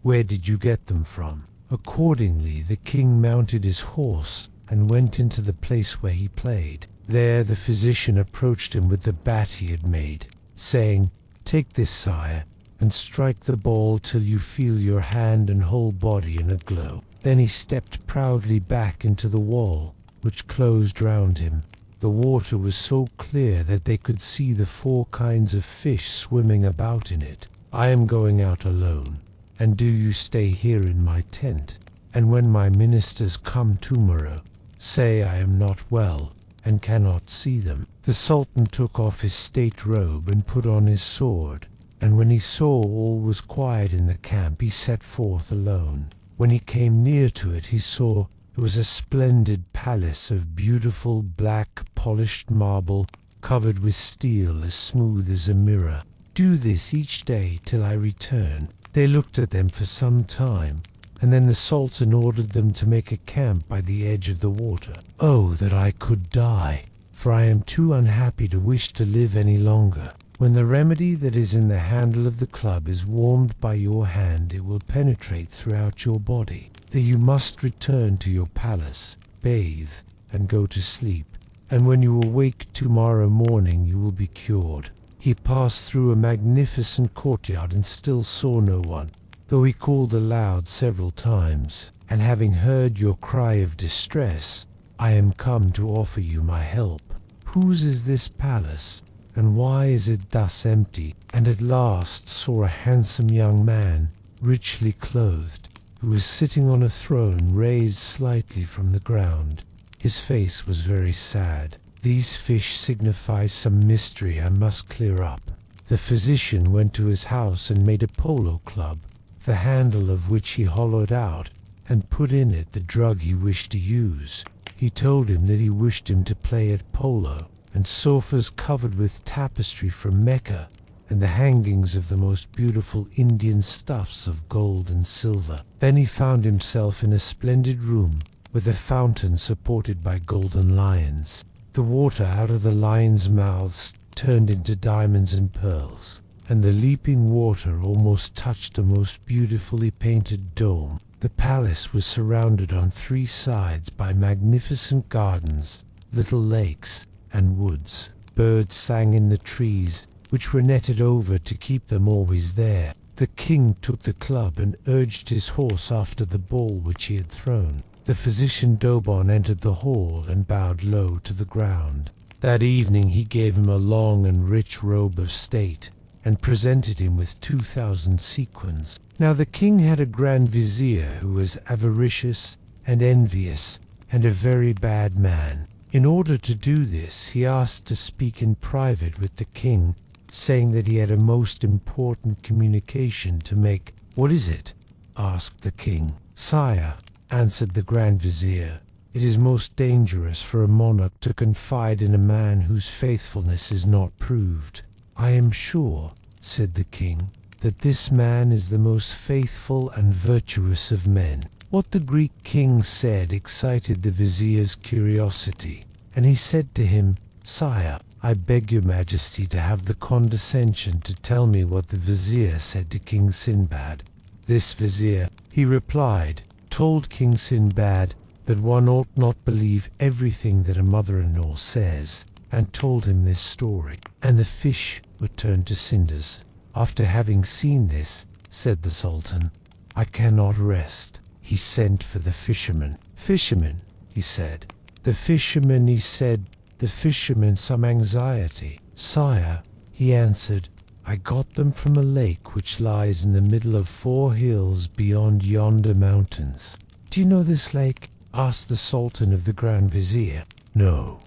Where did you get them from?" Accordingly, the king mounted his horse and went into the place where he played. There the physician approached him with the bat he had made, saying, "Take this, sire, and strike the ball till you feel your hand and whole body in a glow." Then he stepped proudly back into the wall, which closed round him. The water was so clear that they could see the 4 kinds of fish swimming about in it. "I am going out alone, and do you stay here in my tent, and when my ministers come tomorrow, say I am not well, and cannot see them." The Sultan took off his state robe and put on his sword, and when he saw all was quiet in the camp, he set forth alone. When he came near to it, he saw it was a splendid palace of beautiful black polished marble, covered with steel as smooth as a mirror. "Do this each day till I return." They looked at them for some time, and then the Sultan ordered them to make a camp by the edge of the water. "Oh, that I could die, for I am too unhappy to wish to live any longer. When the remedy that is in the handle of the club is warmed by your hand, it will penetrate throughout your body. Then you must return to your palace, bathe, and go to sleep, and when you awake tomorrow morning you will be cured." He passed through a magnificent courtyard and still saw no one, though he called aloud several times, "And having heard your cry of distress, I am come to offer you my help. Whose is this palace, and why is it thus empty?" And at last saw a handsome young man, richly clothed, who was sitting on a throne raised slightly from the ground. His face was very sad. "These fish signify some mystery I must clear up." The physician went to his house and made a polo club, the handle of which he hollowed out, and put in it the drug he wished to use. He told him that he wished him to play at polo, and sofas covered with tapestry from Mecca, and the hangings of the most beautiful Indian stuffs of gold and silver. Then he found himself in a splendid room, with a fountain supported by golden lions. The water out of the lions' mouths turned into diamonds and pearls, and the leaping water almost touched a most beautifully painted dome. The palace was surrounded on 3 sides by magnificent gardens, little lakes, and woods. Birds sang in the trees, which were netted over to keep them always there. The king took the club and urged his horse after the ball which he had thrown. The physician Dobon entered the hall and bowed low to the ground. That evening he gave him a long and rich robe of state, and presented him with 2,000 sequins. Now the king had a grand vizier who was avaricious and envious and a very bad man. In order to do this, he asked to speak in private with the king, saying that he had a most important communication to make. "What is it?" asked the king. "Sire," answered the grand vizier, "it is most dangerous for a monarch to confide in a man whose faithfulness is not proved." "I am sure," said the king, "that this man is the most faithful and virtuous of men." What the Greek king said excited the vizier's curiosity, and he said to him, "Sire, I beg your majesty to have the condescension to tell me what the vizier said to King Sinbad." "This vizier," he replied, "told King Sinbad that one ought not believe everything that a mother-in-law says, and told him this story, and the fish were turned to cinders. After having seen this," said the Sultan, "I cannot rest." He sent for the fisherman. "Fisherman," he said. The fisherman, he said, the fisherman some anxiety. "Sire," he answered, "I got them from a lake which lies in the middle of 4 hills beyond yonder mountains." "Do you know this lake?" asked the Sultan of the Grand Vizier. "No,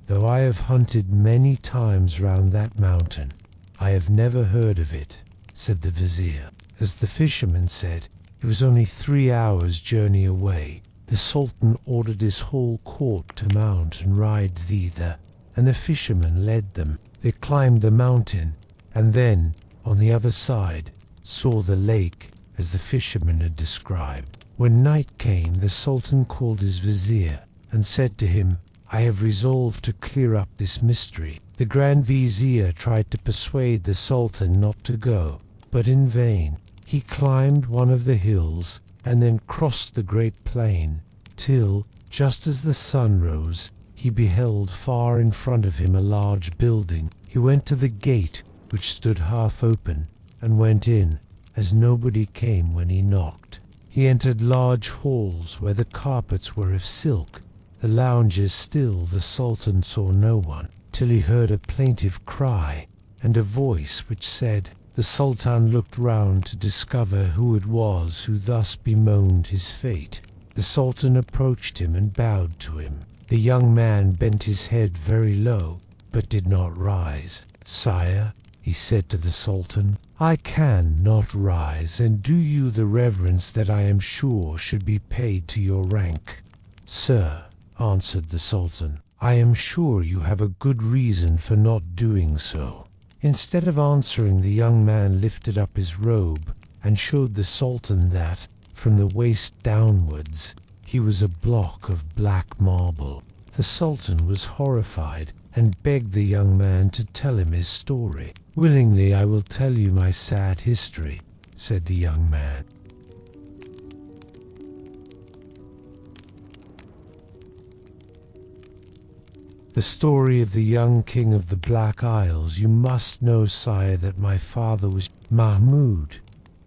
though I have hunted many times round that mountain, I have never heard of it," said the Vizier. As the fisherman said, it was only 3 hours' journey away. The Sultan ordered his whole court to mount and ride thither, and the fisherman led them. They climbed the mountain, and then, on the other side, saw the lake as the fisherman had described. When night came, the Sultan called his vizier and said to him, "I have resolved to clear up this mystery." The Grand Vizier tried to persuade the Sultan not to go, but in vain. He climbed one of the hills and then crossed the great plain, till, just as the sun rose, he beheld far in front of him a large building. He went to the gate, which stood half open, and went in, as nobody came when he knocked. He entered large halls where the carpets were of silk, the lounges still. The Sultan saw no one, till he heard a plaintive cry, and a voice which said. The Sultan looked round to discover who it was who thus bemoaned his fate. The Sultan approached him and bowed to him. The young man bent his head very low, but did not rise. "Sire," he said to the Sultan, "I can not rise, and do you the reverence that I am sure should be paid to your rank." "Sir," answered the Sultan, "I am sure you have a good reason for not doing so." Instead of answering, the young man lifted up his robe and showed the Sultan that, from the waist downwards, he was a block of black marble. The Sultan was horrified and begged the young man to tell him his story. "Willingly I will tell you my sad history," said the young man. The story of the young king of the Black Isles. You must know, sire, that my father was Mahmud,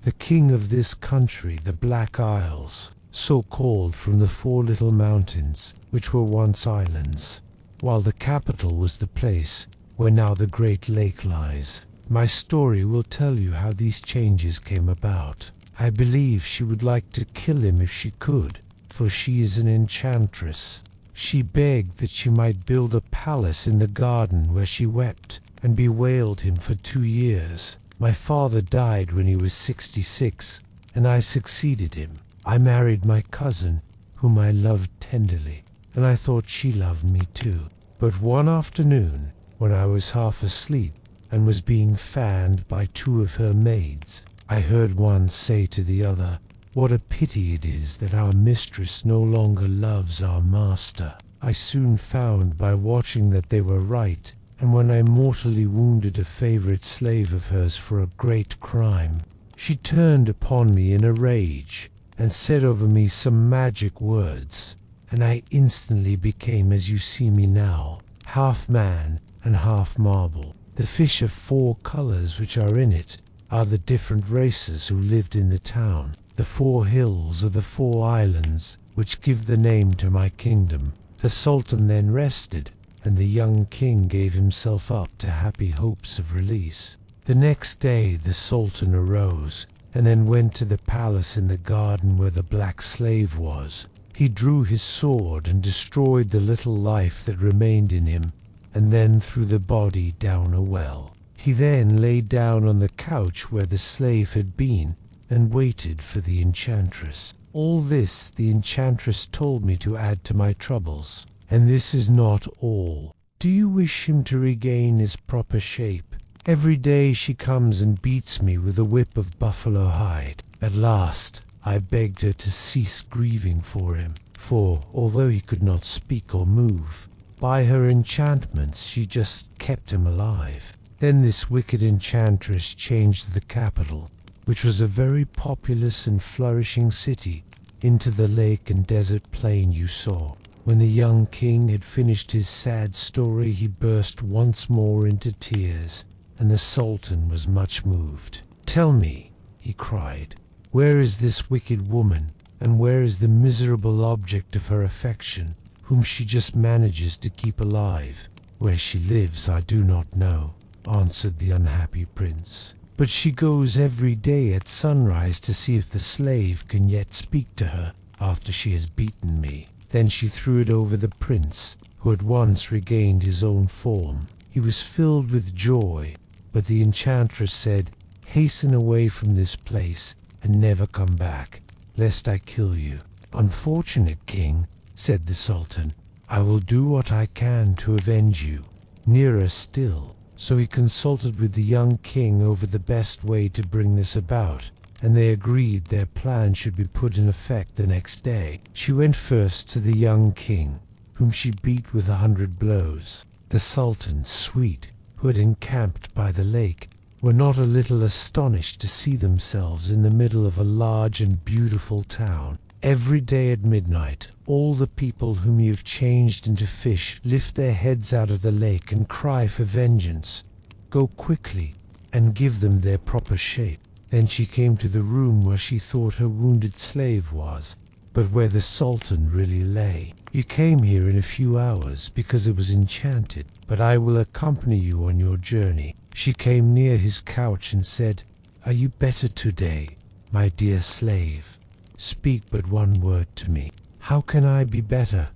the king of this country, the Black Isles, so called from the 4 little mountains which were once islands, while the capital was the place where now the great lake lies. My story will tell you how these changes came about. I believe she would like to kill him if she could, for she is an enchantress. She begged that she might build a palace in the garden where she wept and bewailed him for 2 years. My father died when he was 66, and I succeeded him. I married my cousin, whom I loved tenderly, and I thought she loved me too. But one afternoon, when I was half asleep and was being fanned by 2 of her maids, I heard one say to the other, "What a pity it is that our mistress no longer loves our master." I soon found by watching that they were right, and when I mortally wounded a favorite slave of hers for a great crime, she turned upon me in a rage and said over me some magic words, and I instantly became as you see me now, half man and half marble. The fish of 4 colors which are in it are the different races who lived in the town. The 4 hills are the 4 islands which give the name to my kingdom. The Sultan then rested, and the young king gave himself up to happy hopes of release. The next day the Sultan arose, and then went to the palace in the garden where the black slave was. He drew his sword and destroyed the little life that remained in him, and then threw the body down a well. He then lay down on the couch where the slave had been, and waited for the enchantress. All this the enchantress told me to add to my troubles. And this is not all. Do you wish him to regain his proper shape? Every day she comes and beats me with a whip of buffalo hide. At last I begged her to cease grieving for him, for although he could not speak or move, by her enchantments she just kept him alive. Then this wicked enchantress changed the capital, which was a very populous and flourishing city, into the lake and desert plain you saw. When the young king had finished his sad story, he burst once more into tears, and the Sultan was much moved. "Tell me," he cried, "where is this wicked woman, and where is the miserable object of her affection, whom she just manages to keep alive?" "Where she lives I do not know," answered the unhappy prince, "but she goes every day at sunrise to see if the slave can yet speak to her after she has beaten me." Then she threw it over the prince, who at once regained his own form. He was filled with joy, but the enchantress said, "Hasten away from this place and never come back, lest I kill you." "Unfortunate king," said the Sultan, "I will do what I can to avenge you." Nearer still. So he consulted with the young king over the best way to bring this about, and they agreed their plan should be put in effect the next day. She went first to the young king, whom she beat with 100 blows. The Sultan, Sweet, who had encamped by the lake, were not a little astonished to see themselves in the middle of a large and beautiful town. Every day at midnight, all the people whom you have changed into fish lift their heads out of the lake and cry for vengeance. Go quickly and give them their proper shape. Then she came to the room where she thought her wounded slave was, but where the Sultan really lay. "You came here in a few hours because it was enchanted, but I will accompany you on your journey." She came near his couch and said, "Are you better today, my dear slave? Speak but one word to me." "How can I be better?"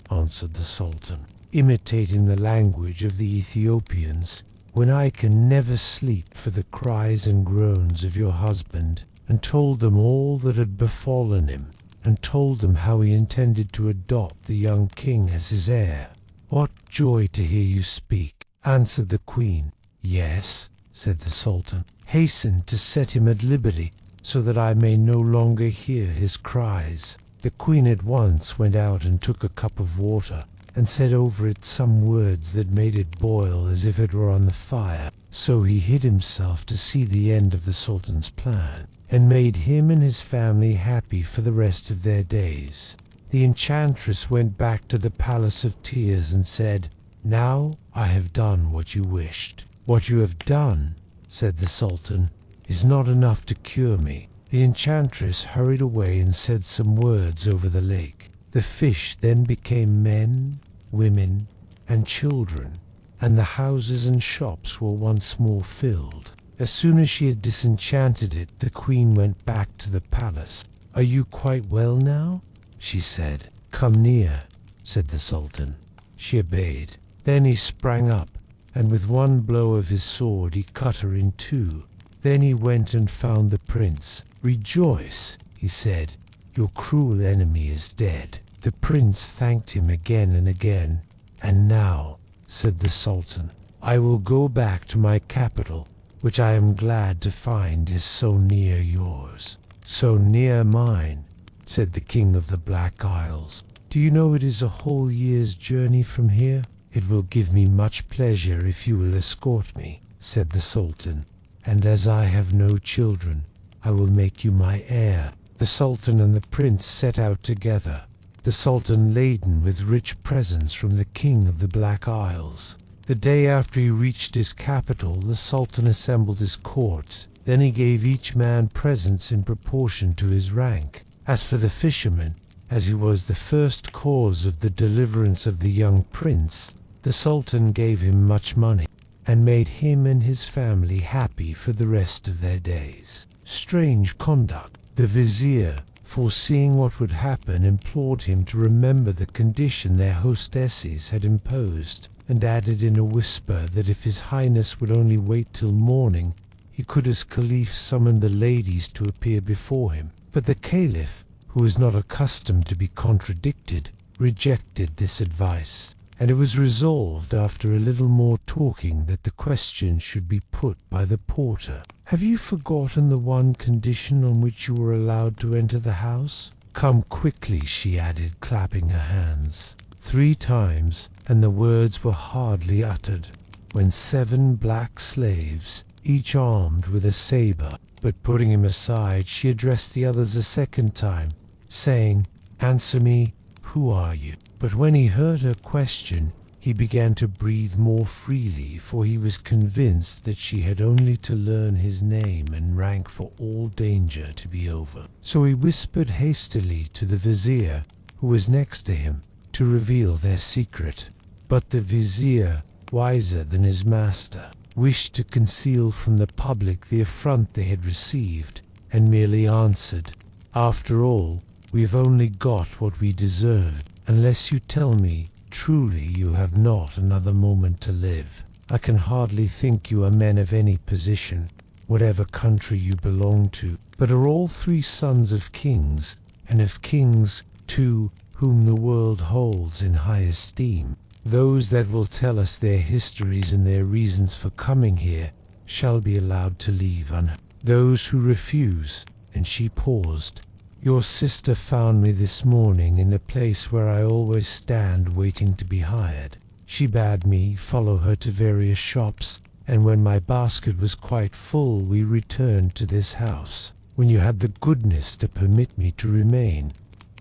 answered the Sultan, imitating the language of the Ethiopians, "when I can never sleep for the cries and groans of your husband," and told them all that had befallen him, and told them how he intended to adopt the young king as his heir. "What joy to hear you speak," answered the queen. "Yes," said the Sultan, "hasten to set him at liberty, so that I may no longer hear his cries." The queen at once went out and took a cup of water, and said over it some words that made it boil as if it were on the fire. So he hid himself to see the end of the Sultan's plan, and made him and his family happy for the rest of their days. The enchantress went back to the Palace of Tears and said, "Now I have done what you wished." "What you have done," said the Sultan, "is not enough to cure me." The enchantress hurried away and said some words over the lake. The fish then became men, women, and children, and the houses and shops were once more filled. As soon as she had disenchanted it, the queen went back to the palace. "Are you quite well now?" she said. "Come near," said the Sultan. She obeyed. Then he sprang up, and with one blow of his sword he cut her in two. Then he went and found the prince. "Rejoice," he said, "your cruel enemy is dead." The prince thanked him again and again. "And now," said the Sultan, "I will go back to my capital, which I am glad to find is so near yours." "So near mine," said the king of the Black Isles. "Do you know it is a whole year's journey from here?" "It will give me much pleasure if you will escort me," said the Sultan, "and as I have no children, I will make you my heir." The Sultan and the prince set out together, the Sultan laden with rich presents from the king of the Black Isles. The day after he reached his capital, the Sultan assembled his court. Then he gave each man presents in proportion to his rank. As for the fisherman, as he was the first cause of the deliverance of the young prince, the Sultan gave him much money. and made him and his family happy for the rest of their days. Strange conduct. The vizier, foreseeing what would happen, implored him to remember the condition their hostesses had imposed, and added in a whisper that if His Highness would only wait till morning, he could as Caliph summon the ladies to appear before him. But the Caliph, who was not accustomed to be contradicted, rejected this advice, and it was resolved after a little more talking that the question should be put by the porter. "Have you forgotten the one condition on which you were allowed to enter the house? Come quickly," she added, clapping her hands 3 times, and the words were hardly uttered, when 7 black slaves, each armed with a saber, but putting him aside, she addressed the others a second time, saying, "Answer me, who are you?" But when he heard her question, he began to breathe more freely, for he was convinced that she had only to learn his name and rank for all danger to be over. So he whispered hastily to the vizier, who was next to him, to reveal their secret. But the vizier, wiser than his master, wished to conceal from the public the affront they had received, and merely answered, "After all, we have only got what we deserved. Unless you tell me, truly you have not another moment to live. I can hardly think you are men of any position, whatever country you belong to, but are all 3 sons of kings, and of kings, too, whom the world holds in high esteem. Those that will tell us their histories and their reasons for coming here shall be allowed to leave unhurt. Those who refuse," and she paused, "your sister found me this morning in the place where I always stand waiting to be hired. She bade me follow her to various shops, and when my basket was quite full we returned to this house, when you had the goodness to permit me to remain,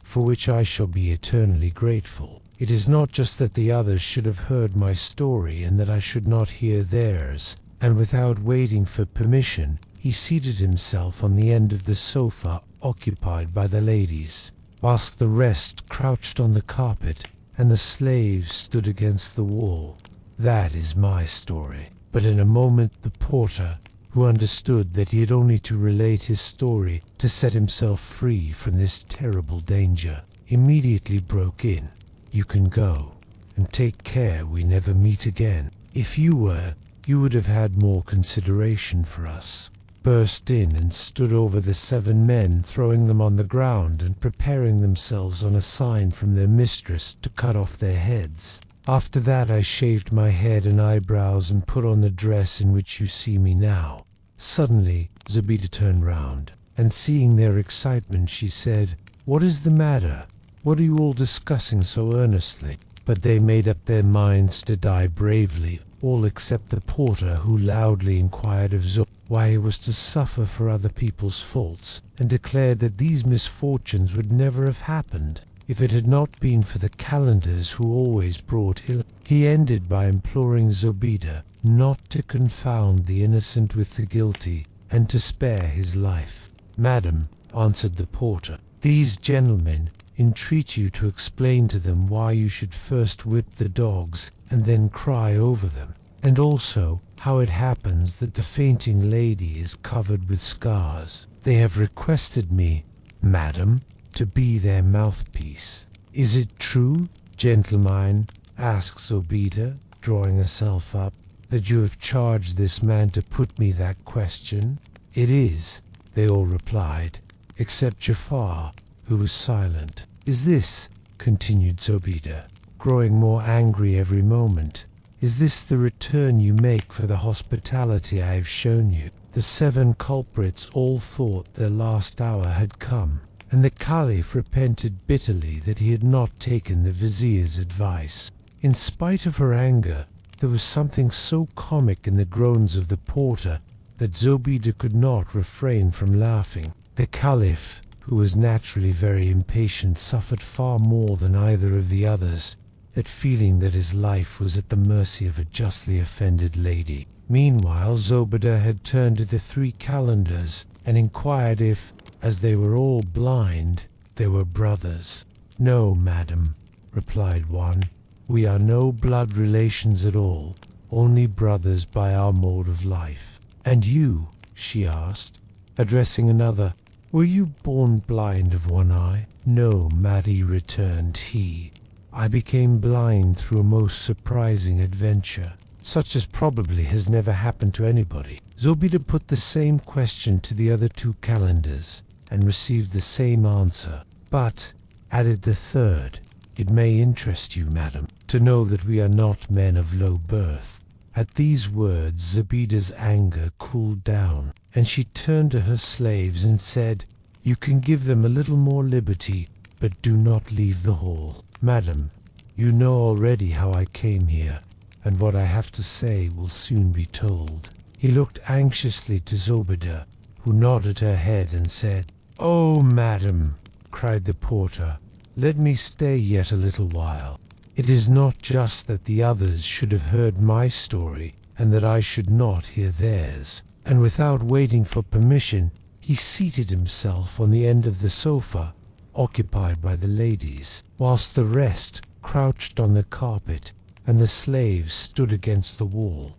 for which I shall be eternally grateful. It is not just that the others should have heard my story and that I should not hear theirs." And without waiting for permission, he seated himself on the end of the sofa occupied by the ladies, whilst the rest crouched on the carpet and the slaves stood against the wall. That is my story. But in a moment the porter, who understood that he had only to relate his story to set himself free from this terrible danger, immediately broke in. "You can go, and take care we never meet again. If you were, you would have had more consideration for us." Burst in and stood over the 7 men, throwing them on the ground and preparing themselves on a sign from their mistress to cut off their heads. After that I shaved my head and eyebrows and put on the dress in which you see me now. Suddenly Zobeide turned round, and seeing their excitement she said, "What is the matter? What are you all discussing so earnestly?" But they made up their minds to die bravely, all except the porter, who loudly inquired of Zobeide why he was to suffer for other people's faults, and declared that these misfortunes would never have happened if it had not been for the calendars who always brought ill. He ended by imploring Zobeide not to confound the innocent with the guilty, and to spare his life. "Madam," answered the porter, "these gentlemen entreat you to explain to them why you should first whip the dogs and then cry over them, and also how it happens that the fainting lady is covered with scars. They have requested me, madam, to be their mouthpiece." "Is it true, gentlemen," asked Zobeide, drawing herself up, "that you have charged this man to put me that question?" "It is," they all replied, except Jafar, who was silent. "Is this," continued Zobeide, growing more angry every moment, "is this the return you make for the hospitality I have shown you?" The 7 culprits all thought their last hour had come, and the Caliph repented bitterly that he had not taken the vizier's advice. In spite of her anger, there was something so comic in the groans of the porter that Zobeide could not refrain from laughing. The Caliph, who was naturally very impatient, suffered far more than either of the others at feeling that his life was at the mercy of a justly offended lady. Meanwhile Zobeide had turned to the 3 calendars and inquired if, as they were all blind, they were brothers. "No, madam," replied one, "we are no blood relations at all, only brothers by our mode of life. And you, she asked, addressing another, were you born blind of one eye? No, Maddie, returned he. I became blind through a most surprising adventure, such as probably has never happened to anybody. Zobeida put the same question to the other two calendars and received the same answer. But, added the third, it may interest you, madam, to know that we are not men of low birth. At these words, Zobeida's anger cooled down, and she turned to her slaves and said, you can give them a little more liberty, but do not leave the hall. Madam, you know already how I came here, and what I have to say will soon be told. He looked anxiously to Zobeida, who nodded her head and said, oh, madam, cried the porter, let me stay yet a little while. It is not just that the others should have heard my story, and that I should not hear theirs. And without waiting for permission, he seated himself on the end of the sofa, occupied by the ladies, whilst the rest crouched on the carpet, and the slaves stood against the wall.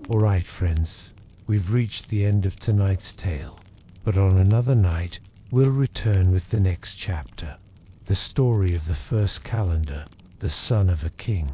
All right, friends, we've reached the end of tonight's tale, but on another night we'll return with the next chapter, the story of the first calender, the son of a king.